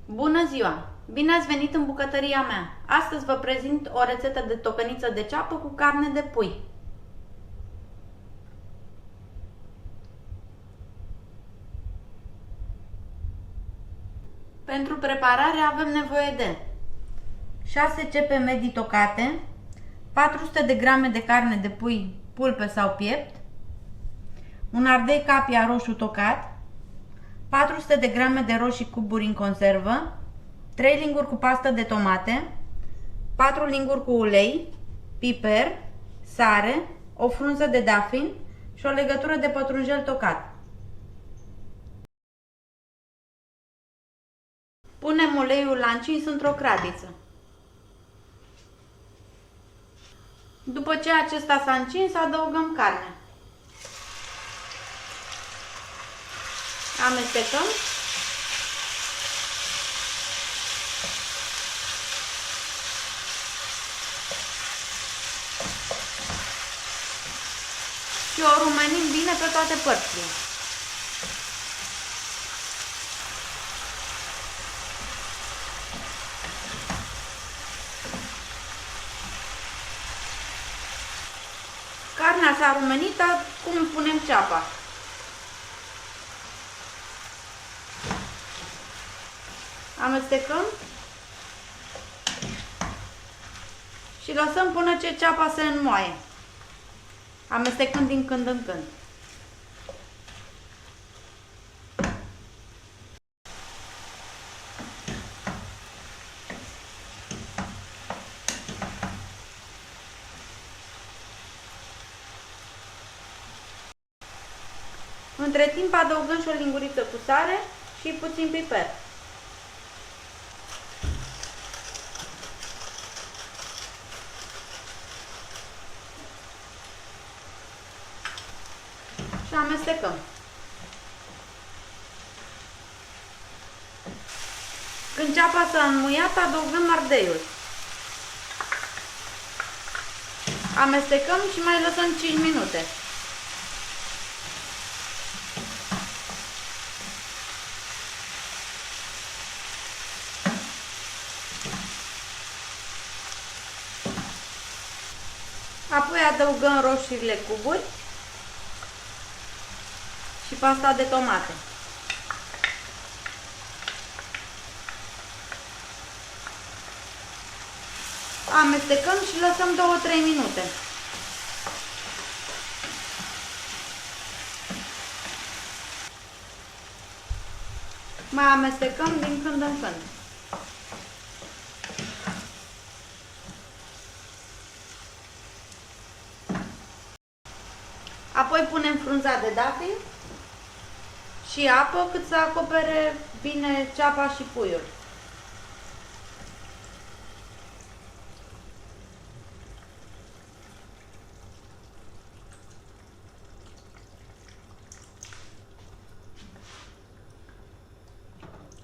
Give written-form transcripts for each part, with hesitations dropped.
Bună ziua! Bine ați venit în bucătăria mea! Astăzi vă prezint o rețetă de tocăniță de ceapă cu carne de pui. Pentru preparare avem nevoie de 6 cepe medii tocate, 400 de grame de carne de pui pulpe sau piept, un ardei capia roșu tocat, 400 de grame de roșii cuburi în conservă, 3 linguri cu pastă de tomate, 4 linguri cu ulei, piper, sare, o frunză de dafin și o legătură de pătrunjel tocat. Punem uleiul la încins într-o cratiță. După ce acesta s-a încins, adăugăm carnea. Amestecăm. Și o rumenim bine pe toate părțile. Carnea s-a rumenit, acum punem ceapa. Amestecăm și lăsăm până ce ceapa se înmoaie, amestecând din când în când. Între timp adăugăm și o linguriță cu sare și puțin piper. Și amestecăm. Când ceapa s-a înmuiat, adăugăm ardeiul. Amestecăm și mai lăsăm 5 minute. Apoi adăugăm roșiile cuburi și pasta de tomate. Amestecăm și lăsăm 2-3 minute. Mai amestecăm din când în când. Apoi punem frunza de dafin și apă cât să acopere bine ceapa și puiul.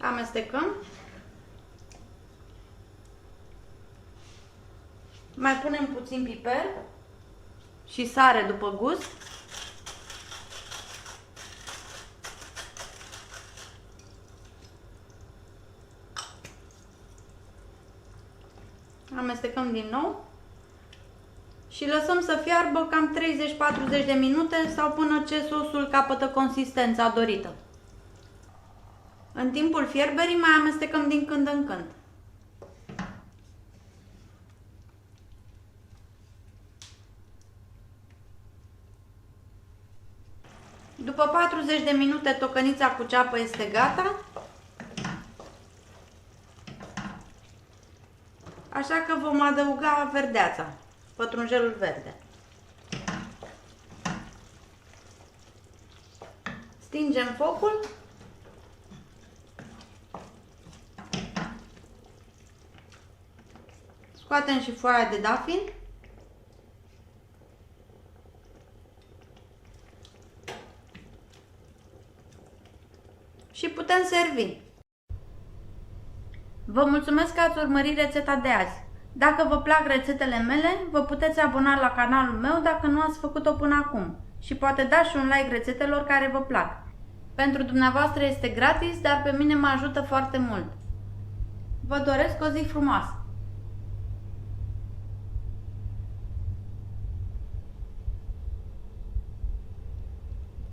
Amestecăm. Mai punem puțin piper și sare după gust. Amestecăm din nou și lăsăm să fiarbă cam 30-40 de minute sau până ce sosul capătă consistența dorită. În timpul fierberii mai amestecăm din când în când. După 40 de minute tocănița cu ceapă este gata. Așa că vom adăuga verdeața, pătrunjelul verde. Stingem focul. Scoatem și foaia de dafin. Și putem servi. Vă mulțumesc că ați urmărit rețeta de azi. Dacă vă plac rețetele mele, vă puteți abona la canalul meu dacă nu ați făcut-o până acum. Și poate dați și un like rețetelor care vă plac. Pentru dumneavoastră este gratis, dar pe mine mă ajută foarte mult. Vă doresc o zi frumoasă!